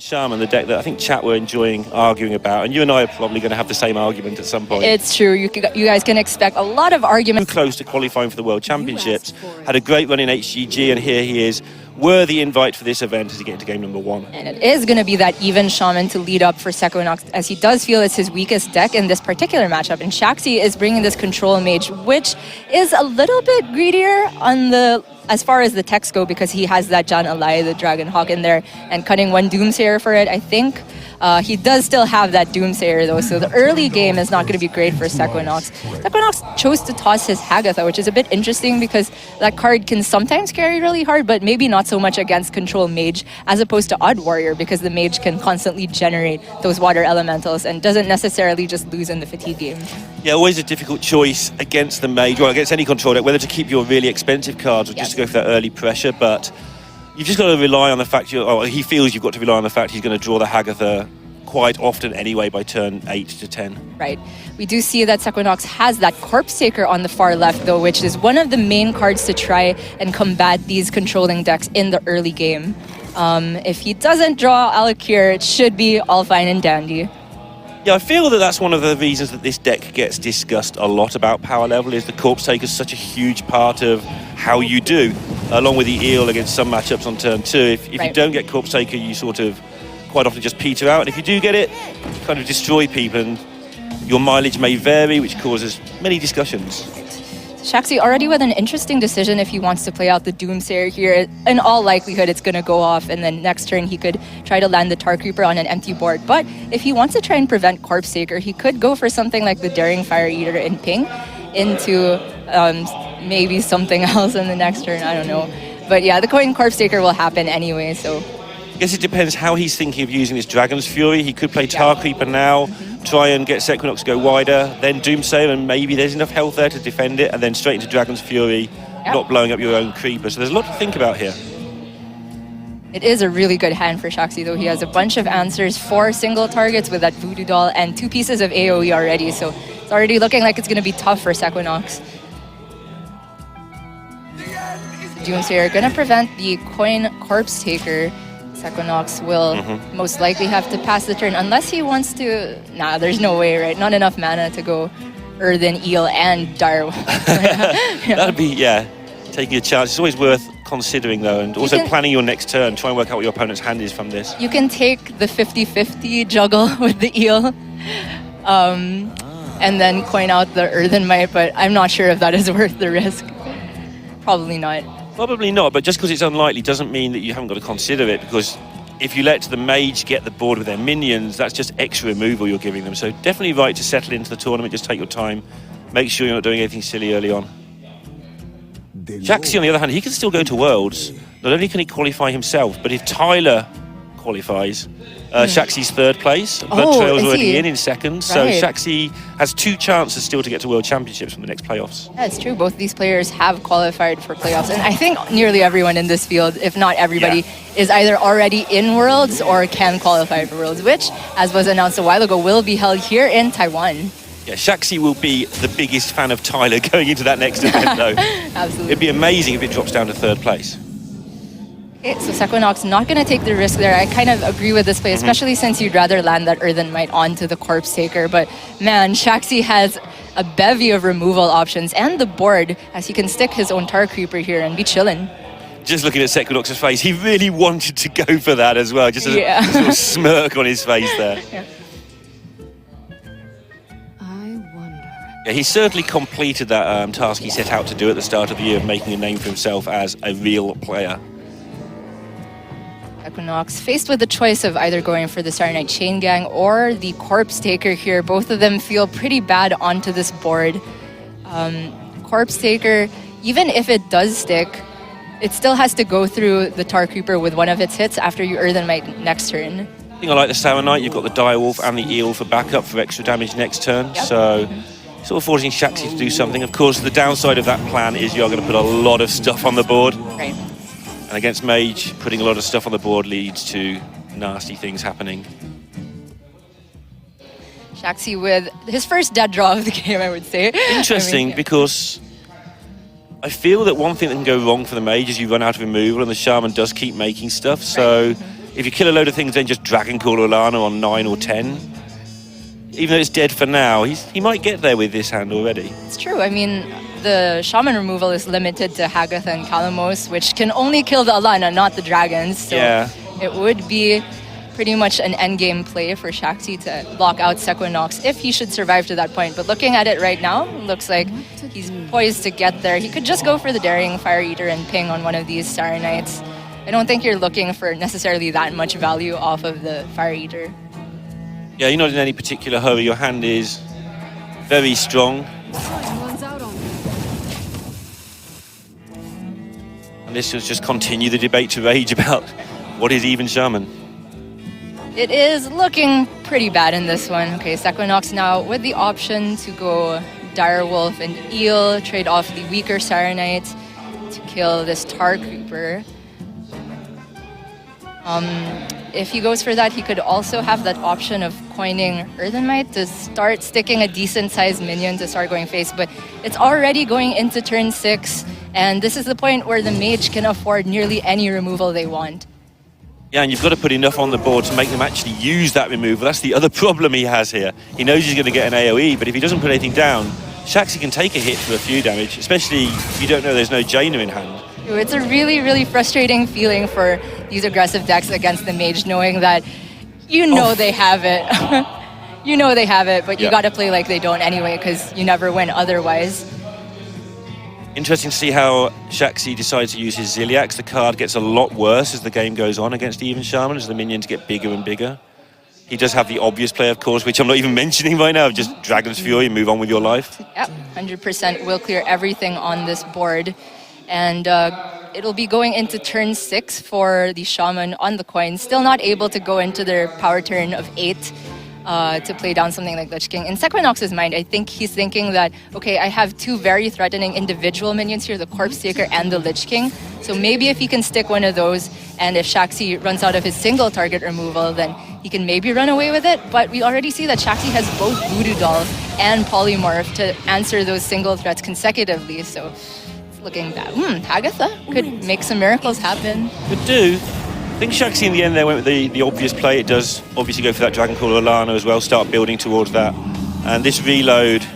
Shaman, the deck that I think chat were enjoying arguing about, and you and I are probably going to have the same argument at some point. It's true. You guys can expect a lot of arguments. Too close to qualifying for the World Championships, had a great run in HGG, and here he is, worthy invite for this event as he gets into game number 1. And it is going to be that even Shaman to lead up for Sequinox, as he does feel it's his weakest deck in this particular matchup. And Shaxy is bringing this control mage, which is a little bit greedier on the as far as the techs go, because he has that Jan Alai, the Dragon Hawk in there, and cutting 1 Doomsayer for it, I think. He does still have that Doomsayer though, so the early game is not going to be great for Sequinox. Sequinox chose to toss his Hagatha, which is a bit interesting because that card can sometimes carry really hard, but maybe not so much against Control Mage as opposed to Odd Warrior, because the Mage can constantly generate those water elementals and doesn't necessarily just lose in the fatigue game. Yeah, always a difficult choice against the Mage, or against any control deck, whether to keep your really expensive cards or just to go for that early pressure, but you've just got to rely on the fact he feels you've got to rely on the fact he's going to draw the Hagatha quite often anyway by turn 8 to 10. Right. We do see that Sequinox has that Corpse Taker on the far left though, which is one of the main cards to try and combat these controlling decks in the early game. If he doesn't draw Alakir, it should be all fine and dandy. Yeah, I feel that that's one of the reasons that this deck gets discussed a lot about power level, is the Corpse Taker is such a huge part of how you do, along with the Eel against some matchups on turn 2. If you don't get Corpse Taker, you sort of quite often just peter out, and if you do get it, you kind of destroy people, and your mileage may vary, which causes many discussions. Shaxy already with an interesting decision if he wants to play out the Doomsayer here. In all likelihood, it's going to go off, and then next turn he could try to land the Tar Creeper on an empty board. But if he wants to try and prevent Corpse Taker, he could go for something like the Daring Fire Eater in ping into maybe something else in the next turn, I don't know. But yeah, the coin Corpse Taker will happen anyway, so... I guess it depends how he's thinking of using this Dragon's Fury. He could play Tar Creeper now, try and get Sequinox to go wider, then Doomsayer, and maybe there's enough health there to defend it, and then straight into Dragon's Fury, not blowing up your own Creeper. So there's a lot to think about here. It is a really good hand for Shaxy though. He has a bunch of answers, 4 single targets with that Voodoo Doll, and 2 pieces of AoE already, so it's already looking like it's going to be tough for Sequinox. Doomsayer going to prevent the coin Corpse Taker. Sequinox will most likely have to pass the turn unless he wants to... Nah, there's no way, right? Not enough mana to go Earthen, Eel, and Darwin. That'd be, taking a chance. It's always worth considering, though, and also planning your next turn. Try and work out what your opponent's hand is from this. You can take the 50-50 juggle with the Eel and then coin out the Earthen Might, but I'm not sure if that is worth the risk. Probably not. Probably not, but just because it's unlikely doesn't mean that you haven't got to consider it, because if you let the Mage get the board with their minions, that's just extra removal you're giving them. So definitely right to settle into the tournament, just take your time, make sure you're not doing anything silly early on. Shaxy, on the other hand, he can still go to Worlds. Not only can he qualify himself, but if Tyler qualifies, Shaxy's 3rd place, Blood Trail's already in 2nd, so Shaxy has 2 chances still to get to World Championships from the next playoffs. Yeah, it's true. Both these players have qualified for playoffs, and I think nearly everyone in this field, if not everybody, is either already in Worlds or can qualify for Worlds, which, as was announced a while ago, will be held here in Taiwan. Yeah, Shaxy will be the biggest fan of Tyler going into that next event, though. Absolutely. It'd be amazing if it drops down to 3rd place. Okay, so Sequinox not going to take the risk there. I kind of agree with this play, especially since you'd rather land that Earthen Might onto the Corpse Taker. But man, Shaxy has a bevy of removal options and the board, as he can stick his own Tar Creeper here and be chillin'. Just looking at Sequinox's face, he really wanted to go for that as well. Just a sort of smirk on his face there. Yeah, he certainly completed that task he set out to do at the start of the year of making a name for himself as a real player. Sequinox faced with the choice of either going for the Saronite Chain Gang or the Corpse Taker here. Both of them feel pretty bad onto this board. Corpse Taker, even if it does stick, it still has to go through the Tar Creeper with one of its hits after you Earthen Might next turn. I think I like the Saronite. You've got the Direwolf and the Eel for backup for extra damage next turn. So sort of forcing Shaxy to do something. Of course, the downside of that plan is you're going to put a lot of stuff on the board. Right. And against Mage, putting a lot of stuff on the board leads to nasty things happening. Shaxy with his first dead draw of the game, I would say. Interesting, because I feel that one thing that can go wrong for the Mage is you run out of removal, and the Shaman does keep making stuff. So if you kill a load of things, then just Dragon Call Olana on 9 or 10. Even though it's dead for now, he might get there with this hand already. It's true. I mean, the Shaman removal is limited to Hagatha and Kalamos, which can only kill the Alana, not the dragons. So it would be pretty much an endgame play for Shaxy to block out Sequinox if he should survive to that point. But looking at it right now, looks like he's poised to get there. He could just go for the Daring Fire Eater and ping on one of these Saranites. I don't think you're looking for necessarily that much value off of the Fire Eater. Yeah, you're not in any particular hurry. Your hand is very strong. And this will just continue the debate to rage about what is even Shaman. It is looking pretty bad in this one. Okay, Sequinox now with the option to go Direwolf and Eel, trade off the weaker Saronite to kill this Tar Creeper. If he goes for that, he could also have that option of coining Earthenmite to start sticking a decent-sized minion to start going face, but it's already going into turn 6, and this is the point where the mage can afford nearly any removal they want. Yeah, and you've got to put enough on the board to make them actually use that removal. That's the other problem he has here. He knows he's going to get an AoE, but if he doesn't put anything down, Shaxy can take a hit for a few damage, especially if you don't know there's no Jaina in hand. It's a really, really frustrating feeling for these aggressive decks against the mage, knowing that they have it. You know they have it, but you got to play like they don't anyway, because you never win otherwise. Interesting to see how Shaxy decides to use his Ziliax. The card gets a lot worse as the game goes on against Even Shaman, as the minions get bigger and bigger. He does have the obvious play, of course, which I'm not even mentioning right now, just Dragon's Fury and move on with your life. Yep, 100% will clear everything on this board. And it'll be going into turn 6 for the Shaman on the coin. Still not able to go into their power turn of 8 to play down something like Lich King. In Sequinox's mind, I think he's thinking that, okay, I have two very threatening individual minions here, the Corpse Taker and the Lich King. So maybe if he can stick one of those, and if Shaxy runs out of his single target removal, then he can maybe run away with it. But we already see that Shaxy has both Voodoo Doll and Polymorph to answer those single threats consecutively. So looking bad. Hagatha could make some miracles happen. Could do. I think Shaxy in the end there went with the obvious play. It does obviously go for that Dragon Call Olana as well, start building towards that. And this reload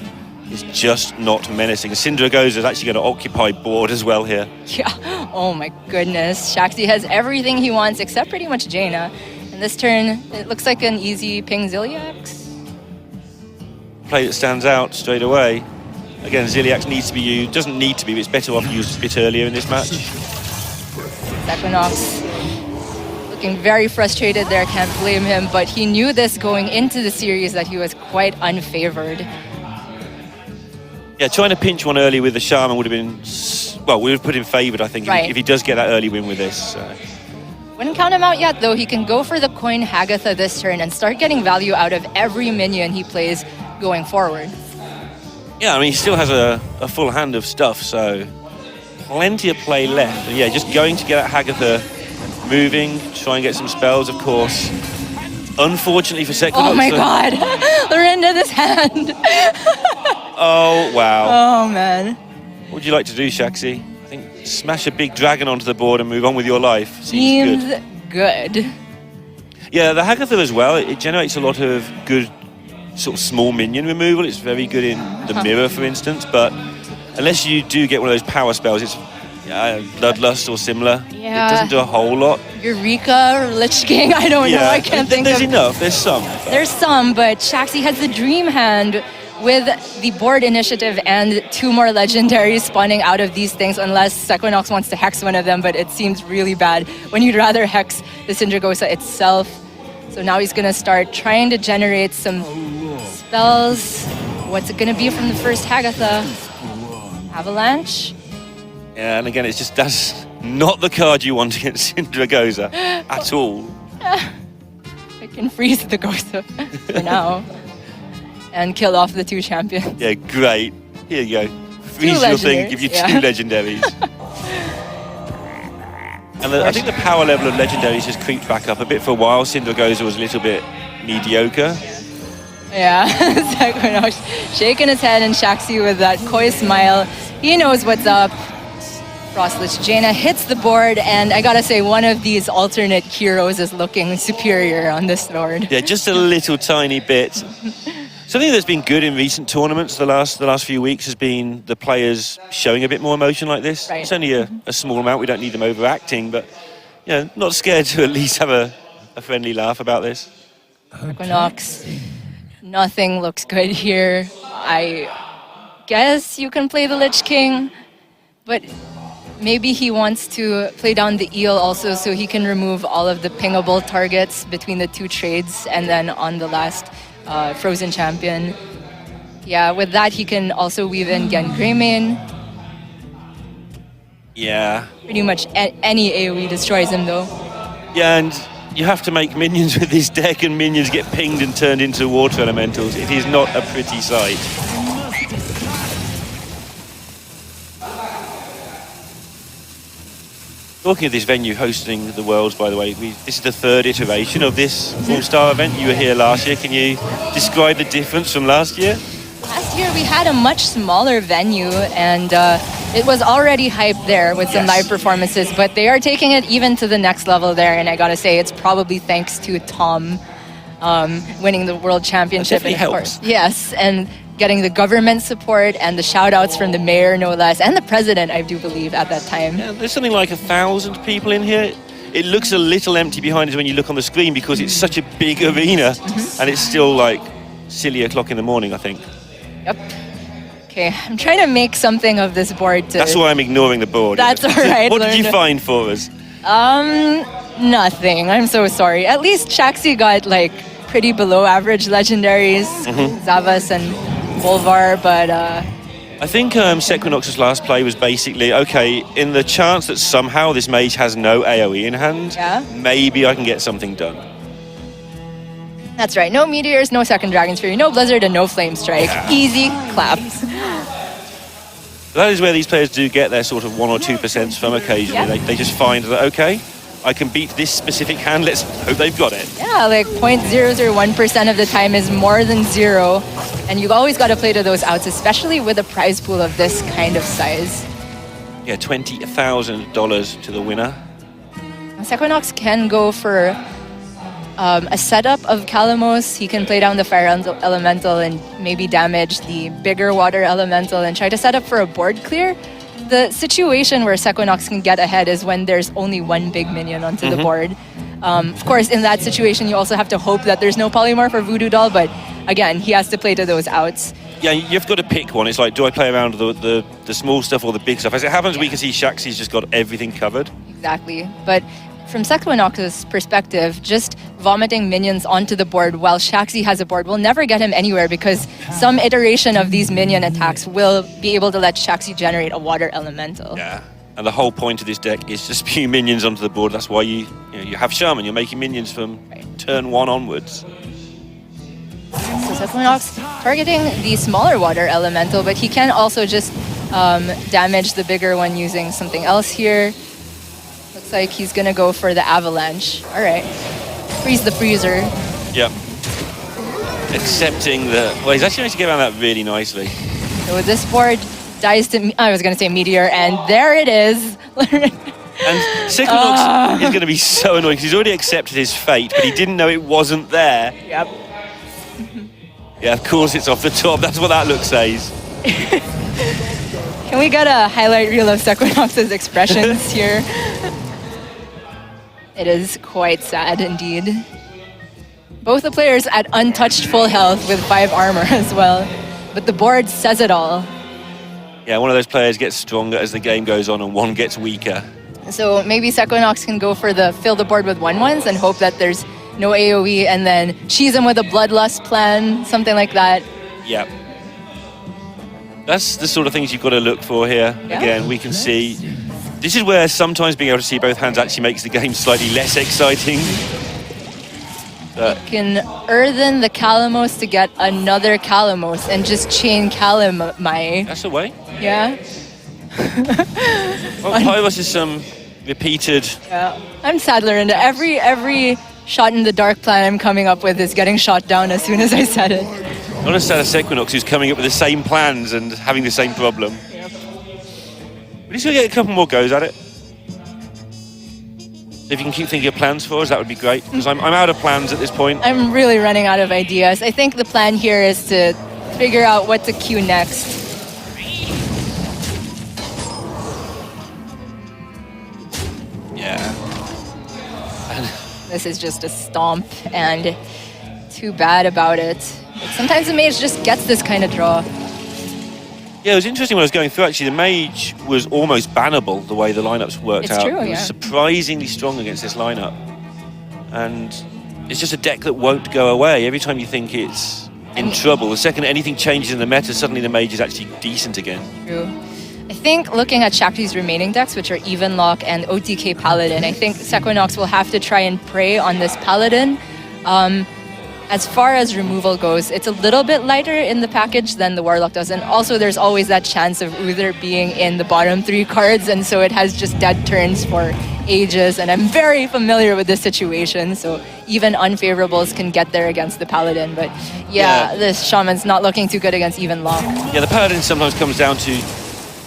is just not menacing. Syndra Goes is actually going to occupy board as well here. Yeah, oh my goodness. Shaxy has everything he wants except pretty much Jaina. And this turn, it looks like an easy ping Ziliax. Play that stands out straight away. Again, Ziliax needs to be used, doesn't need to be, but it's better off used a bit earlier in this match. Sequinox looking very frustrated there, can't blame him, but he knew this going into the series that he was quite unfavored. Yeah, trying to pinch one early with the Shaman would have been, well, we would have put him favoured, I think, if he does get that early win with this. Wouldn't count him out yet, though. He can go for the coin Hagatha this turn and start getting value out of every minion he plays going forward. Yeah, I mean, he still has a full hand of stuff, so plenty of play left. And yeah, just going to get at Hagatha, moving, try and get some spells, of course. Unfortunately for Sequinox... Oh my god! Lorinda, this hand! Oh, wow. Oh, man. What would you like to do, Shaxy? I think smash a big dragon onto the board and move on with your life. Seems good. Yeah, the Hagatha as well, it generates a lot of good sort of small minion removal. It's very good in the mirror, for instance, but unless you do get one of those power spells, it's Bloodlust or similar. Yeah. It doesn't do a whole lot. Eureka or Lich King, I don't know. I can't think There's enough. There's some. There's some, but Shaxy has the dream hand with the board initiative and 2 more legendaries spawning out of these things, unless Sequinox wants to hex one of them, but it seems really bad when you'd rather hex the Syndragosa itself. So now he's going to start trying to generate some spells. What's it going to be from the first Hagatha? Avalanche? Yeah, and again, that's not the card you want against Syndragosa at all. I can freeze the Gosa for now and kill off the 2 champions. Yeah, great. Here you go. Freeze your thing, give you 2 legendaries. And I think the power level of legendaries has creeped back up a bit for a while. Syndragosa was a little bit mediocre. Yeah, Sequinox shaking his head, and Shaxy with that coy smile. He knows what's up. Frostlich Jaina hits the board, and I gotta say, one of these alternate heroes is looking superior on this board. Yeah, just a little tiny bit. Something that's been good in recent tournaments the last few weeks has been the players showing a bit more emotion like this. Right. It's only a small amount, we don't need them overacting, but not scared to at least have a friendly laugh about this. Sequinox, nothing looks good here. I guess you can play the Lich King, but maybe he wants to play down the eel also so he can remove all of the pingable targets between the two trades, and then on the last Frozen Champion. Yeah, with that he can also weave in Gen Greymane. Yeah. Pretty much any AoE destroys him though. Yeah, and you have to make minions with this deck, and minions get pinged and turned into water elementals. It is not a pretty sight. Talking of this venue hosting the Worlds, by the way, this is the third iteration of this All-Star event. You were here last year. Can you describe the difference from last year? Last year we had a much smaller venue, and it was already hyped there with some live performances, but they are taking it even to the next level there, and I gotta say it's probably thanks to Tom winning the World Championship. That definitely helps. Yes, and getting the government support and the shout-outs from the mayor, no less, and the president, I do believe, at that time. Yeah, there's something like 1,000 people in here. It looks a little empty behind us when you look on the screen because it's such a big arena, and it's still like silly o'clock in the morning, I think. Yep. Okay, I'm trying to make something of this board. That's why I'm ignoring the board. That's all right. What did you find for us? Nothing. I'm so sorry. At least Shaxy got like pretty below average legendaries, Zavas and Bolvar, but I think Sequinox's last play was basically, okay, in the chance that somehow this mage has no AoE in hand, maybe I can get something done. That's right. No Meteors, no Second Dragon's Fury, no Blizzard, and no Flame Strike. Yeah. Easy claps. That is where these players do get their sort of 1 or 2% from occasionally. They just find that, okay, I can beat this specific hand, let's hope they've got it. Yeah, like 0.001% of the time is more than zero, and you've always got to play to those outs, especially with a prize pool of this kind of size. Yeah, $20,000 to the winner. Sequinox can go for a setup of Kalamos. He can play down the Fire Elemental and maybe damage the bigger Water Elemental and try to set up for a board clear. The situation where Sequinox can get ahead is when there's only one big minion onto the board. Of course, in that situation, you also have to hope that there's no Polymorph or Voodoo Doll, but again, he has to play to those outs. Yeah, you've got to pick one. It's like, do I play around the small stuff or the big stuff? As it happens, we can see Shaxy's just got everything covered. Exactly. But from Sequinox's perspective, just vomiting minions onto the board while Shaxy has a board will never get him anywhere, because some iteration of these minion attacks will be able to let Shaxy generate a Water Elemental. Yeah, and the whole point of this deck is to spew minions onto the board. That's why you have Shaman. You're making minions from turn 1 onwards. So Sequinox targeting the smaller Water Elemental, but he can also just damage the bigger one using something else here. Looks like he's gonna go for the Avalanche. All right, freeze the freezer. Yep. Accepting well, he's actually managed to get around that really nicely. So this board dies to, I was gonna say Meteor, and there it is. And Sequinox is going to be so annoying because he's already accepted his fate, but he didn't know it wasn't there. Yep. Yeah, of course it's off the top. That's what that look says. Can we get a highlight reel of Sequinox's expressions here? It is quite sad indeed. Both the players at untouched full health with 5 armor as well. But the board says it all. Yeah, one of those players gets stronger as the game goes on and one gets weaker. So maybe Sequinox can go for the fill the board with 1/1s and hope that there's no AoE, and then cheese him with a Bloodlust plan, something like that. Yep. That's the sort of things you've got to look for here. Yeah. Again, we can see... This is where sometimes being able to see both hands actually makes the game slightly less exciting. Can earthen the Kalamos to get another Kalamos and just chain Kalamai. That's the way. Yeah. Well, Pyros is some repeated... Yeah. I'm Sadler, and every shot in the dark plan I'm coming up with is getting shot down as soon as I said it. Not a set of Sequinox who's coming up with the same plans and having the same problem. Yep. But he's going to get a couple more goes at it. If you can keep thinking of plans for us, that would be great. Because I'm out of plans at this point. I'm really running out of ideas. I think the plan here is to figure out what to queue next. Yeah. This is just a stomp, and too bad about it. But sometimes the mage just gets this kind of draw. Yeah, it was interesting when I was going through, actually. The mage was almost bannable, the way the lineups worked It's out. true, It was yeah. surprisingly strong against this lineup. And it's just a deck that won't go away. Every time you think it's in trouble, the second anything changes in the meta, suddenly the mage is actually decent again. True. I think looking at Shaxy's remaining decks, which are Even Lock and OTK Paladin, I think Sequinox will have to try and prey on this Paladin. As far as removal goes, it's a little bit lighter in the package than the Warlock does. And also there's always that chance of Uther being in the bottom 3 cards, and so it has just dead turns for ages. And I'm very familiar with this situation, so even unfavorables can get there against the Paladin. But yeah, this Shaman's not looking too good against Even Lock. Yeah, the Paladin sometimes comes down to,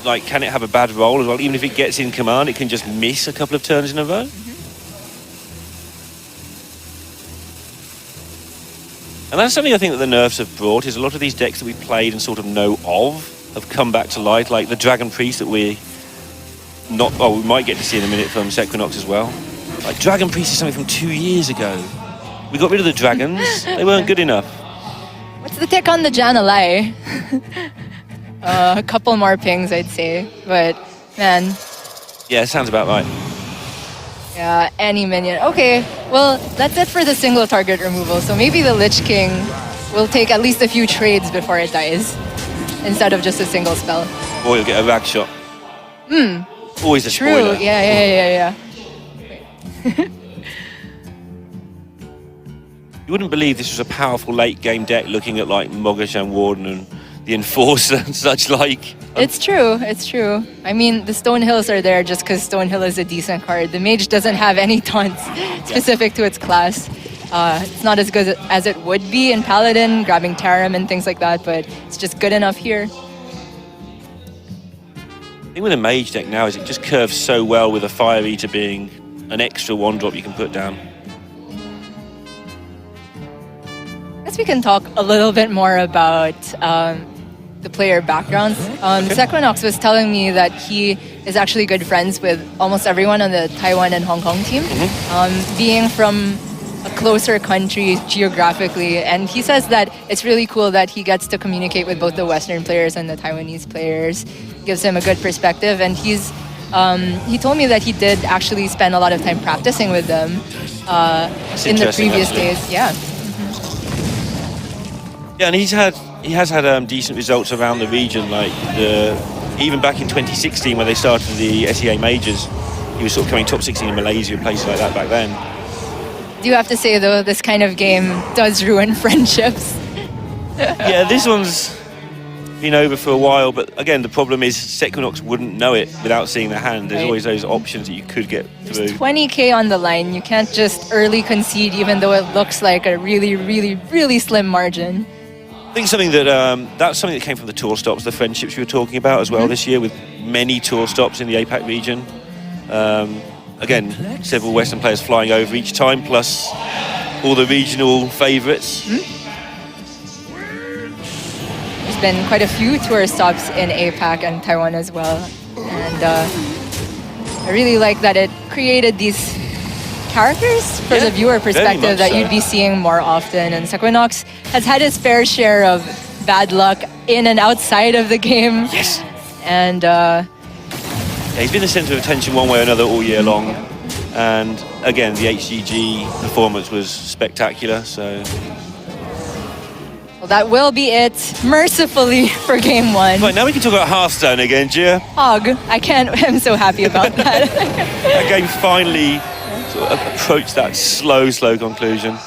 like, can it have a bad roll as well? Even if it gets in command, it can just miss a couple of turns in a row. And that's something I think that the nerfs have brought, is a lot of these decks that we played and sort of know of have come back to light, like the Dragon Priest that we might get to see in a minute from Sequinox as well. Like, Dragon Priest is something from 2 years ago. We got rid of the dragons, they weren't good enough. What's the tick on the Janalai? A couple more pings, I'd say. But, man, Yeah, sounds about right. yeah, any minion. Okay, well, that's it for the single target removal. So maybe the Lich King will take at least a few trades before it dies, instead of just a single spell. Or you'll get a rag shot. Always a True, spoiler. yeah. You wouldn't believe this was a powerful late game deck, looking at like Mogashan Warden and the Enforcer and such like. It's true. I mean, the Stonehills are there just because Stonehill is a decent card. The Mage doesn't have any taunts specific to its class. It's not as good as it would be in Paladin, grabbing Tarim and things like that, but it's just good enough here. The thing with a Mage deck now is it just curves so well with a Fire Eater being an extra 1-drop you can put down. I guess we can talk a little bit more about the player backgrounds. Sequinox was telling me that he is actually good friends with almost everyone on the Taiwan and Hong Kong team, being from a closer country geographically. And he says that it's really cool that he gets to communicate with both the Western players and the Taiwanese players. Gives him a good perspective. And he told me that he did actually spend a lot of time practicing with them in the previous days. Yeah. Yeah, and he has had decent results around the region, like even back in 2016 when they started the SEA majors, he was sort of coming top 16 in Malaysia and places like that back then. Do you have to say though, this kind of game does ruin friendships? Yeah, this one's been over for a while, but again, the problem is Sequinox wouldn't know it without seeing the hand. There's always those options that you could get through. 20k on the line. You can't just early concede even though it looks like a really, really, really slim margin. I think something that's something that came from the tour stops, the friendships we were talking about as well this year, with many tour stops in the APAC region. Again, several Western players flying over each time, plus all the regional favourites. There's been quite a few tour stops in APAC and Taiwan as well. And I really like that it created these characters for the viewer perspective that you'd be seeing more often. And Sequinox has had his fair share of bad luck in and outside of the game. Yes. And yeah, he's been the centre of attention one way or another all year long. And again, the HGG performance was spectacular. So well, that will be it, mercifully, for game one. Right, now we can talk about Hearthstone again, Gia. Hog. I'm so happy about that. That game finally sort of approached that slow conclusion.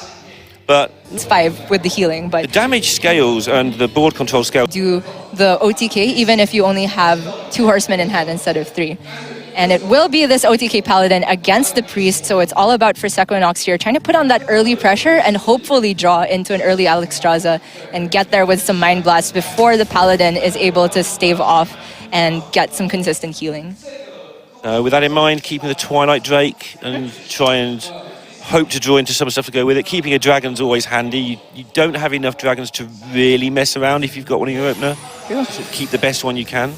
But it's 5 with the healing, but the damage scales and the board control scale do the OTK even if you only have 2 horsemen in hand instead of 3. And it will be this OTK Paladin against the Priest, so it's all about for Sequinox here, trying to put on that early pressure and hopefully draw into an early Alexstrasza and get there with some Mind Blast before the Paladin is able to stave off and get some consistent healing. With that in mind, keeping the Twilight Drake and try and hope to draw into some stuff to go with it. Keeping a dragon's always handy. You don't have enough dragons to really mess around if you've got one in your opener. Yeah. So keep the best one you can.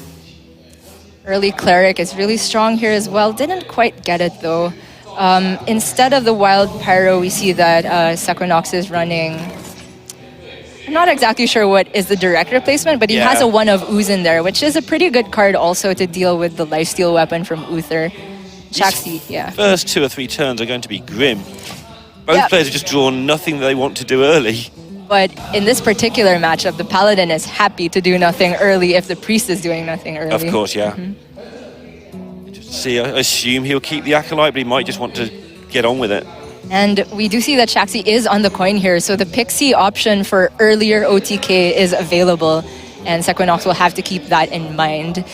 Early Cleric is really strong here as well. Didn't quite get it though. Instead of the Wild Pyro, we see that Sequinox is running... I'm not exactly sure what is the direct replacement, but he has a one of Ooze in there, which is a pretty good card also to deal with the lifesteal weapon from Uther. Shaxy, First 2 or 3 turns are going to be grim. Both players have just drawn nothing that they want to do early. But in this particular matchup, the Paladin is happy to do nothing early if the Priest is doing nothing early. Of course, yeah. See, I assume he'll keep the Acolyte, but he might just want to get on with it. And we do see that Shaxy is on the coin here, so the Pixie option for earlier OTK is available, and Sequinox will have to keep that in mind.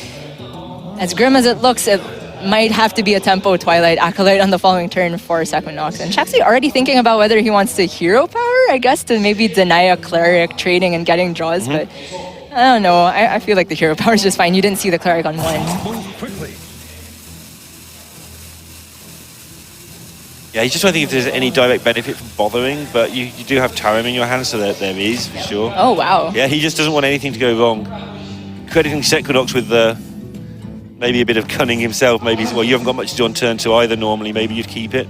As grim as it looks, it might have to be a tempo Twilight Acolyte on the following turn for Sequinox. And Shaxy already thinking about whether he wants to hero power, I guess, to maybe deny a Cleric trading and getting draws, but I don't know. I feel like the hero power is just fine. You didn't see the Cleric on 1. Yeah, he's just trying to think if there's any direct benefit from bothering, but you do have Tarim in your hand, so there is, for sure. Oh, wow. Yeah, he just doesn't want anything to go wrong. Crediting Sequinox with maybe a bit of cunning himself. Maybe, well, you haven't got much to do on turn 2 either normally. Maybe you'd keep it.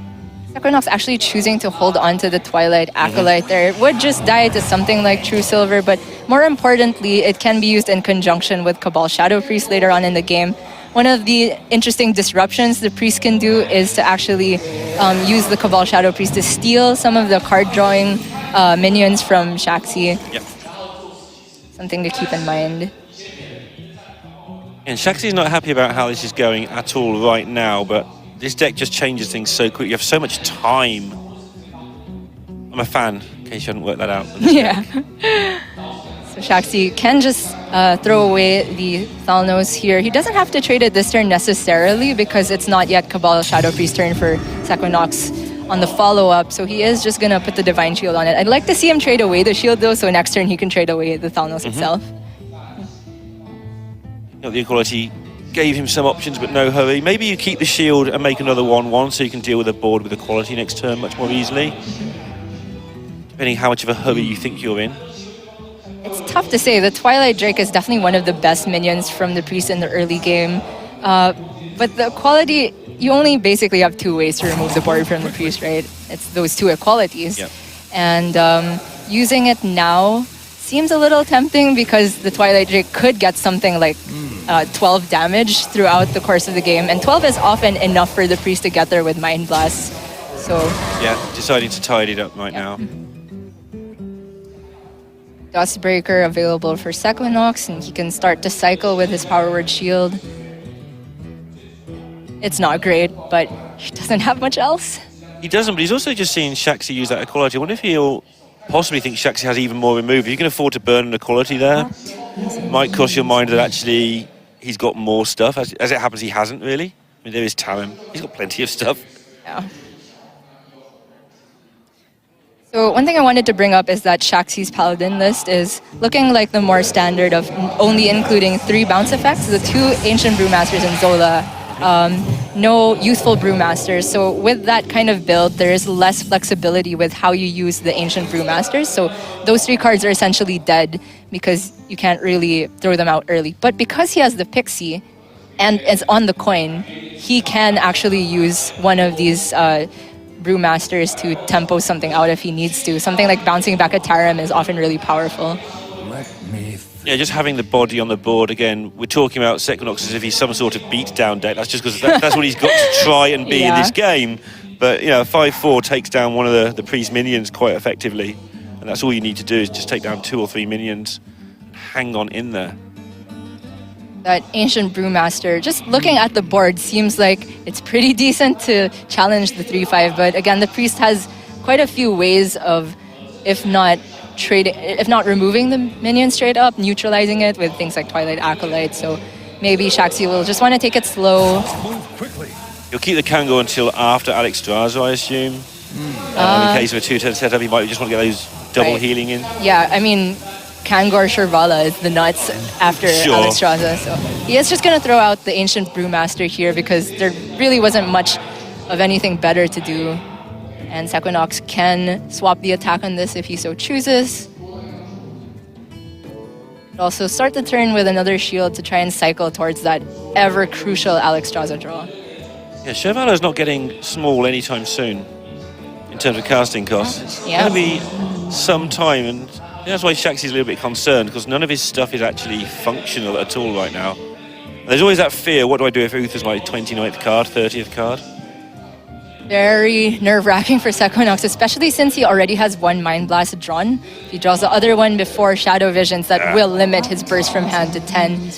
Sequinox actually choosing to hold on to the Twilight Acolyte there. It would just die to something like True Silver, but more importantly, it can be used in conjunction with Cabal Shadow Priest later on in the game. One of the interesting disruptions the Priest can do is to actually use the Cabal Shadow Priest to steal some of the card drawing minions from Shaxy. Yep. Something to keep in mind. And Shaxy's not happy about how this is going at all right now, but this deck just changes things so quickly. You have so much time. I'm a fan, in case you hadn't worked that out. Yeah. So Shaxy can just throw away the Thalnos here. He doesn't have to trade it this turn necessarily because it's not yet Cabal Shadow Priest turn for Sequinox on the follow-up, so he is just going to put the Divine Shield on it. I'd like to see him trade away the shield though, so next turn he can trade away the Thalnos itself. You know, the Equality gave him some options, but no hurry. Maybe you keep the shield and make another 1/1 so you can deal with a board with Equality next turn much more easily. Depending how much of a hurry you think you're in. It's tough to say. The Twilight Drake is definitely one of the best minions from the Priest in the early game. But the Equality, you only basically have 2 ways to remove the board from the Priest, right? It's those 2 Equalities. Yep. And using it now seems a little tempting because the Twilight Drake could get something like 12 damage throughout the course of the game. And 12 is often enough for the Priest to get there with Mind Blast. So yeah, deciding to tidy it up right now. Dustbreaker available for Sequinox, and he can start to cycle with his Power Word Shield. It's not great, but he doesn't have much else. He doesn't, but he's also just seen Shaxy use that Equality. I wonder if he'll possibly think Shaxy has even more remove. If you can afford to burn an Equality there, might cross your mind that actually he's got more stuff. As it happens, he hasn't really. I mean, there is Tarim. He's got plenty of stuff. Yeah. So one thing I wanted to bring up is that Shaxy's Paladin list is looking like the more standard of only including 3 bounce effects, the 2 Ancient Brewmasters and Zola, no Youthful Brewmasters. So with that kind of build, there is less flexibility with how you use the Ancient Brewmasters. So those 3 cards are essentially dead because you can't really throw them out early. But because he has the Pixie and is on the coin, he can actually use one of these Brewmasters to tempo something out if he needs to. Something like bouncing back a Tarim is often really powerful. Yeah, just having the body on the board again. We're talking about Sequinox as if he's some sort of beatdown deck. That's just because that's what he's got to try and be in this game. But you know, 5/4 takes down one of the Priest minions quite effectively, and that's all you need to do is just take down 2 or 3 minions, and hang on in there. That Ancient Brewmaster, just looking at the board, seems like it's pretty decent to challenge the 3/5. But again, the Priest has quite a few ways of, if not removing the minion straight up, neutralizing it with things like Twilight Acolyte. So maybe Shaxy will just want to take it slow, He'll keep the Kangor until after Alexstrasza, I assume. In case of a 2-turn setup, he might just want to get those double healing in. Yeah, I mean, Kangor Shirvala is the nuts after Alexstrasza. So he is just going to throw out the Ancient Brewmaster here because there really wasn't much of anything better to do. And Sequinox can swap the attack on this if he so chooses. Also start the turn with another shield to try and cycle towards that ever crucial Alexstrasza draw. Yeah, Shirvala's not getting small anytime soon in terms of casting costs. It's going to be some time, and that's why Shaxy's a little bit concerned, because none of his stuff is actually functional at all right now. And there's always that fear, what do I do if Uther's my 29th card, 30th card? Very nerve-wracking for Sequinox, especially since he already has one Mind Blast drawn. If he draws the other one before Shadow Visions, that will limit his burst from hand to 10.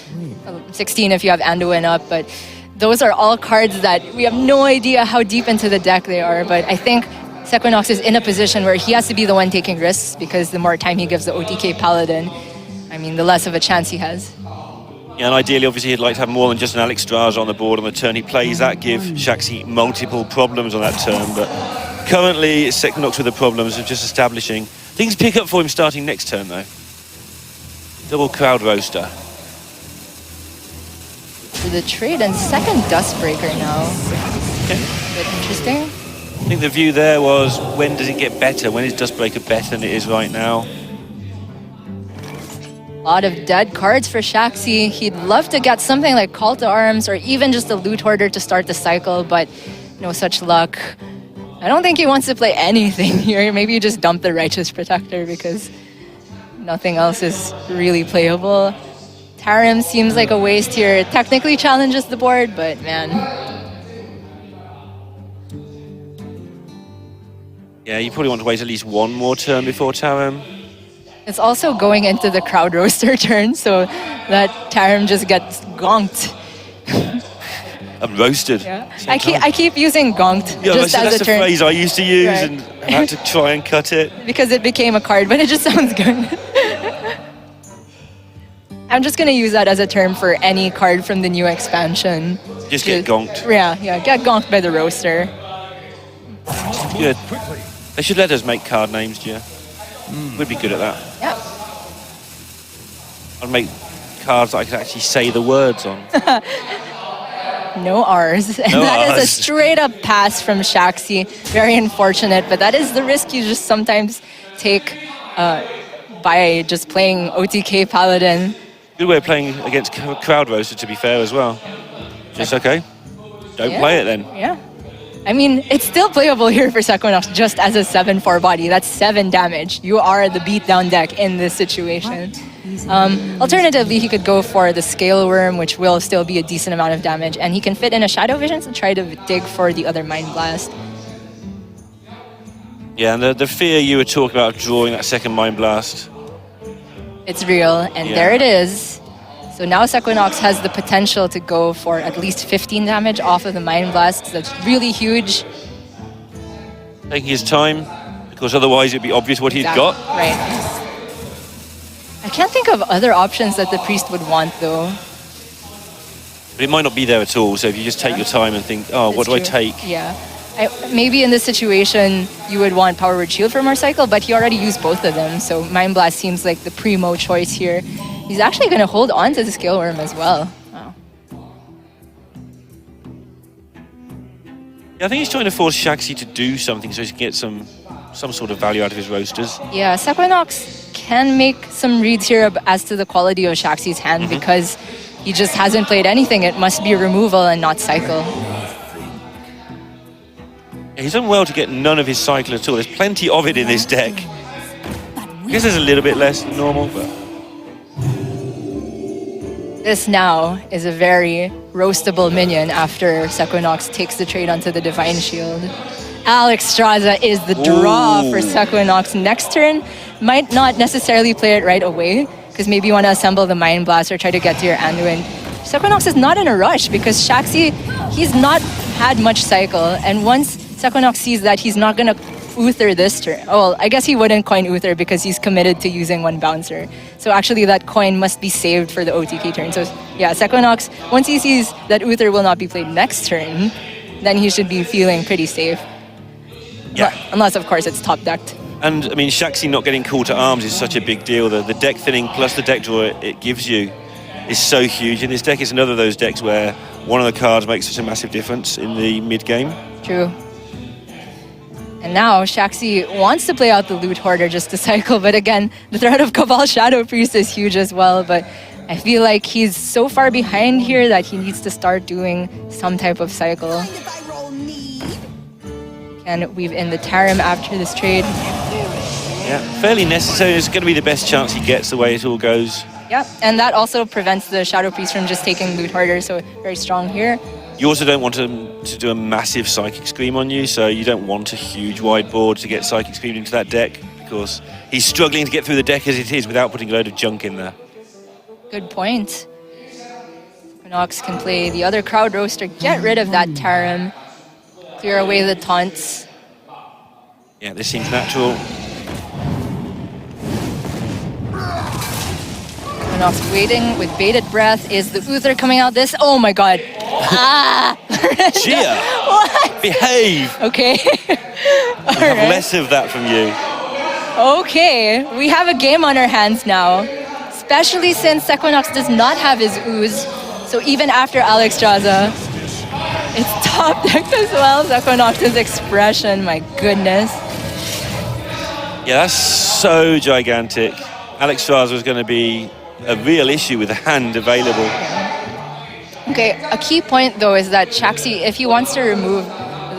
16 if you have Anduin up, but those are all cards that we have no idea how deep into the deck they are. But I think Sequinox is in a position where he has to be the one taking risks, because the more time he gives the OTK Paladin, I mean, the less of a chance he has. Yeah, and ideally, obviously, he'd like to have more than just an Alexstrasza on the board on the turn he plays. That give Shaxy multiple problems on that turn, but currently it's Sequinox with the problems of just establishing. Things pick up for him starting next turn, though. Double Crowd Roaster. So the trade and second Dustbreaker now. Okay. Bit interesting. I think the view there was, when does it get better? When is Dustbreaker better than it is right now? A lot of dead cards for Shaxy. He'd love to get something like Call to Arms or even just a Loot Hoarder to start the cycle, but no such luck. I don't think he wants to play anything here. Maybe you just dump the Righteous Protector because nothing else is really playable. Tarim seems like a waste here. It technically challenges the board, but man. Yeah, you probably want to wait at least one more turn before Tarim. It's also going into the Crowd Roaster turn, so that Tarim just gets gonked. I'm roasted. Yeah. I keep using gonked just as that's a turn. That's a phrase I used to use, and I had to try and cut it. Because it became a card, but it just sounds good. I'm just going to use that as a term for any card from the new expansion. Just get gonked. Yeah, get gonked by the Roaster. Good. They should let us make card names, Gia. We'd be good at that. Yeah. I'd make cards that I could actually say the words on. No R's. And no that R's. is a straight up pass from Shaxy. Very unfortunate, but that is the risk you just sometimes take by just playing OTK Paladin. Good way of playing against Crowd Roaster, to be fair, as well. Just okay. Don't play it then. Yeah. I mean, it's still playable here for Sequinox just as a 7-4 body. That's 7 damage. You are the beatdown deck in this situation. Alternatively, he could go for the Scale Worm, which will still be a decent amount of damage, and he can fit in a Shadow Vision to try to dig for the other Mind Blast. Yeah, and the fear you were talking about of drawing that second Mind Blast. It's real, and there it is. So now Sequinox has the potential to go for at least 15 damage off of the Mind Blast. That's really huge. Taking his time, because otherwise it'd be obvious what he'd got. Right. I can't think of other options that the Priest would want, though. But it might not be there at all, so if you just take your time and think, oh, what do I take? Yeah. Maybe in this situation, you would want Power Word Shield for more cycle, but he already used both of them, so Mind Blast seems like the primo choice here. He's actually going to hold on to the Scale Worm as well. Wow. Yeah, I think he's trying to force Shaxy to do something so he can get some sort of value out of his roasters. Yeah, Sequinox can make some reads here as to the quality of Shaxy's hand because he just hasn't played anything. It must be removal and not cycle. Yeah, he's done well to get none of his cycle at all. There's plenty of it in this deck. I guess there's a little bit less than normal, but... This now is a very roastable minion after Sequinox takes the trade onto the Divine Shield. Alexstrasza is the draw for Sequinox. Next turn, might not necessarily play it right away, because maybe you want to assemble the Mind Blast or try to get to your Anduin. Sequinox is not in a rush, because Shaxy, he's not had much cycle, and once Sequinox sees that he's not going to Uther this turn. Oh, well, I guess he wouldn't coin Uther because he's committed to using one bouncer. So actually that coin must be saved for the OTK turn. So yeah, Sequinox, once he sees that Uther will not be played next turn, then he should be feeling pretty safe. Yeah. Unless, of course, it's top decked. And I mean, Shaxy not getting call to arms is such a big deal. The deck thinning plus the deck draw it gives you is so huge. And this deck is another of those decks where one of the cards makes such a massive difference in the mid game. True. And now Shaxy wants to play out the Loot Hoarder just to cycle, but again, the threat of Cabal Shadow Priest is huge as well. But I feel like he's so far behind here that he needs to start doing some type of cycle. And weave in the Tarim after this trade. Yeah, fairly necessary. It's going to be the best chance he gets the way it all goes. Yeah, and that also prevents the Shadow Priest from just taking Loot Hoarder, so very strong here. You also don't want to do a massive Psychic Scream on you, so you don't want a huge wide board to get Psychic Scream into that deck, because he's struggling to get through the deck as it is without putting a load of junk in there. Good point. Sequinox can play the other Crowd Roaster, get rid of that Tarim, clear away the taunts. Yeah, this seems natural. Sequinox waiting with bated breath. Is the Uther coming out this? Oh my god. Ah! Gia! What? Behave! Okay. I'll have less of that from you. Okay, we have a game on our hands now. Especially since Sequinox does not have his ooze. So even after Alex Straza, it's top decked as well. Sequinox's expression, my goodness. Yeah, that's so gigantic. Alex Straza was going to be a real issue with a hand available. Okay, a key point though is that Shaxy, if he wants to remove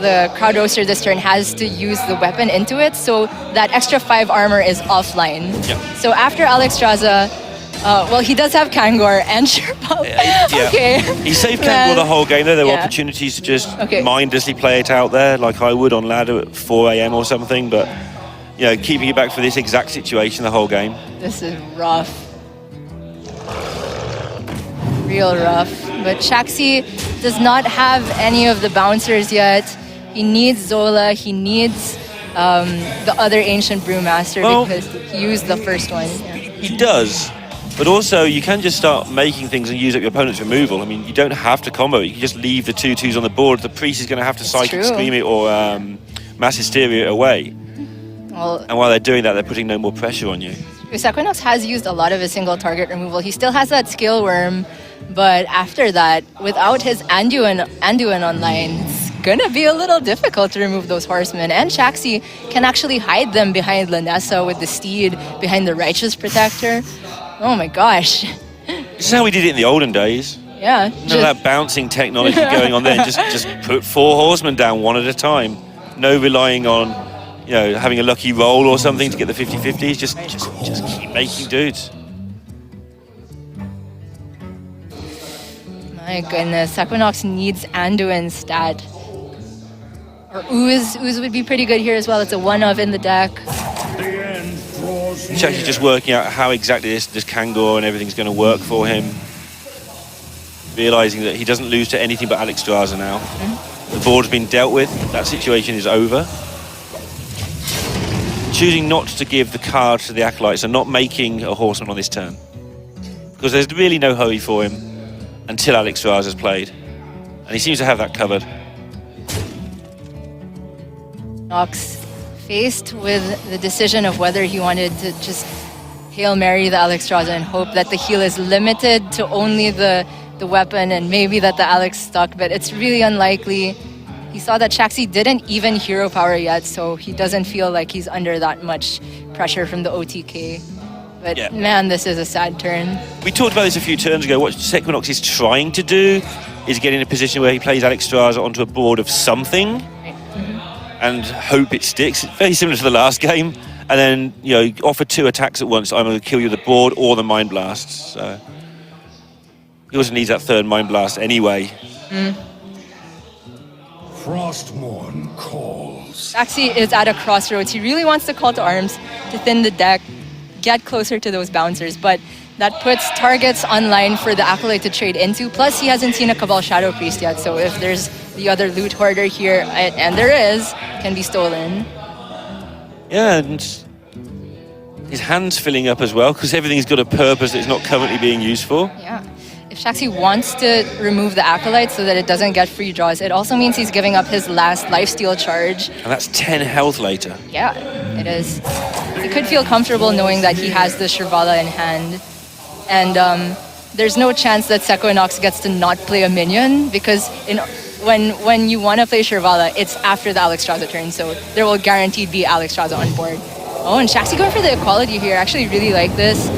the Crowd Roaster this turn, has to use the weapon into it, so that extra 5 armor is offline. Yep. So after Alex Straza, well, he does have Kangor and Sherpa. Yeah. Okay. He saved Kangor the whole game. There were Yeah. opportunities to just mindlessly play it out there, like I would on ladder at 4 AM or something, but you know, keeping it back for this exact situation the whole game. This is rough. Real rough. But Shaxy does not have any of the bouncers yet. He needs Zola. He needs the other Ancient Brewmaster because he used the first one. Yeah. He does, but also you can just start making things and use up your opponent's removal. I mean, you don't have to combo it. You can just leave the 2/2s on the board. The priest is going to have to Psychic Scream it or Mass Hysteria it away. Well, and while they're doing that, they're putting no more pressure on you. Sequinox has used a lot of his single target removal. He still has that Skill Worm, but after that, without his Anduin online, it's gonna be a little difficult to remove those horsemen. And Shaxy can actually hide them behind Lanessa with the Steed, behind the Righteous Protector. Oh my gosh. This is how we did it in the olden days. Yeah. None of that bouncing technology going on there. Just put 4 horsemen down one at a time. No relying on, you know, having a lucky roll or something to get the 50-50s. Just keep making dudes. My goodness, Sequinox needs Anduin stat. Or Ooze. Ooze would be pretty good here as well. It's a 1-of in the deck. He's actually just working out how exactly this Kangor and everything's going to work for him. Realising that he doesn't lose to anything but Alex Straza now. The board's been dealt with. That situation is over. Choosing not to give the card to the Acolytes and not making a horseman on this turn. Because there's really no hurry for him until Alex Straza's played. And he seems to have that covered. Nox faced with the decision of whether he wanted to just Hail Mary the Alex Straza and hope that the heal is limited to only the weapon and maybe that the Alex stuck, but it's really unlikely. He saw that Shaxy didn't even hero power yet, so he doesn't feel like he's under that much pressure from the OTK. But man, this is a sad turn. We talked about this a few turns ago. What Sequinox is trying to do is get in a position where he plays Alex Straza onto a board of something and hope it sticks. It's very similar to the last game. And then, you know, offer 2 attacks at once. I'm going to kill you the board or the Mind Blast. So he also needs that 3rd Mind Blast anyway. Frostmourne calls. Shaxy is at a crossroads. He really wants to call to arms to thin the deck, get closer to those bouncers, but that puts targets online for the Acolyte to trade into. Plus, he hasn't seen a Cabal Shadow Priest yet, so if there's the other Loot Hoarder here, and there is, can be stolen. Yeah, and his hand's filling up as well, because everything's got a purpose that it's not currently being used for. Yeah. If Shaxy wants to remove the Acolyte so that it doesn't get free draws. It also means he's giving up his last lifesteal charge. And that's 10 health later. Yeah, it is. He could feel comfortable knowing that he has the Shrivala in hand. And there's no chance that Sequinox gets to not play a minion because when you want to play Shrivala, it's after the Alexstrasza turn, so there will guaranteed be Alexstrasza on board. Oh, and Shaxy going for the equality here. I actually really like this.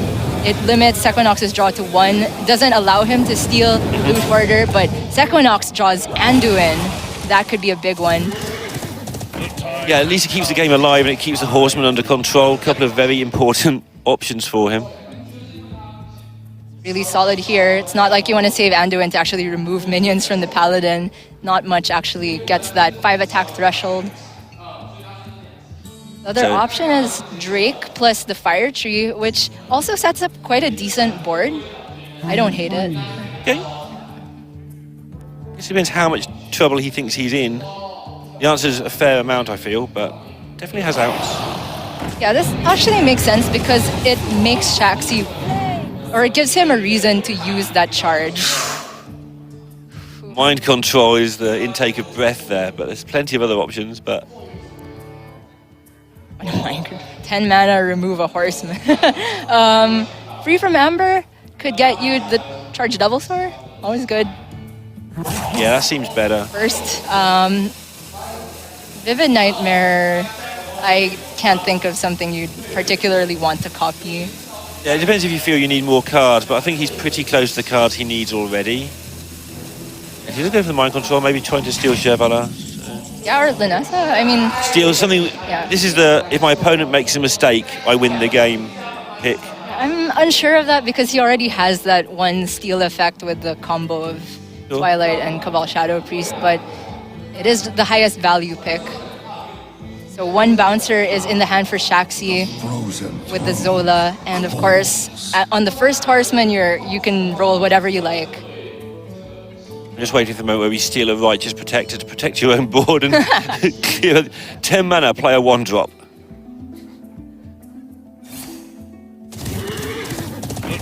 It limits Sequinox's draw to 1. Doesn't allow him to steal loot hoarder, but Sequinox draws Anduin. That could be a big one. Yeah, at least it keeps the game alive and it keeps the Horseman under control. A couple of very important options for him. Really solid here. It's not like you want to save Anduin to actually remove minions from the Paladin. Not much actually gets that 5 attack threshold. The other option is Drake plus the Fire Tree, which also sets up quite a decent board. I don't hate it. Okay. It depends how much trouble he thinks he's in. The answer is a fair amount, I feel, but definitely has outs. Yeah, this actually makes sense because it makes Shaxy, or it gives him a reason to use that charge. Mind control is the intake of breath there, but there's plenty of other options, but... 10 mana, remove a Horseman. Free from Amber could get you the charge double sword. Always good. Yeah, that seems better. First, Vivid Nightmare, I can't think of something you'd particularly want to copy. Yeah, it depends if you feel you need more cards, but I think he's pretty close to the cards he needs already. If he's going for the mind control, maybe trying to steal Shrivala. Yeah, or Linessa. I mean... Steal something... Yeah. This is the... If my opponent makes a mistake, I win the game pick. I'm unsure of that because he already has that one steal effect with the combo of Twilight and Cabal Shadow Priest, but it is the highest value pick. So 1 bouncer is in the hand for Shaxy with the Zola, and of course, on the first Horseman, you can roll whatever you like. I'm just waiting for the moment where we steal a Righteous Protector to protect your own board and clear 10 mana, play a 1-drop.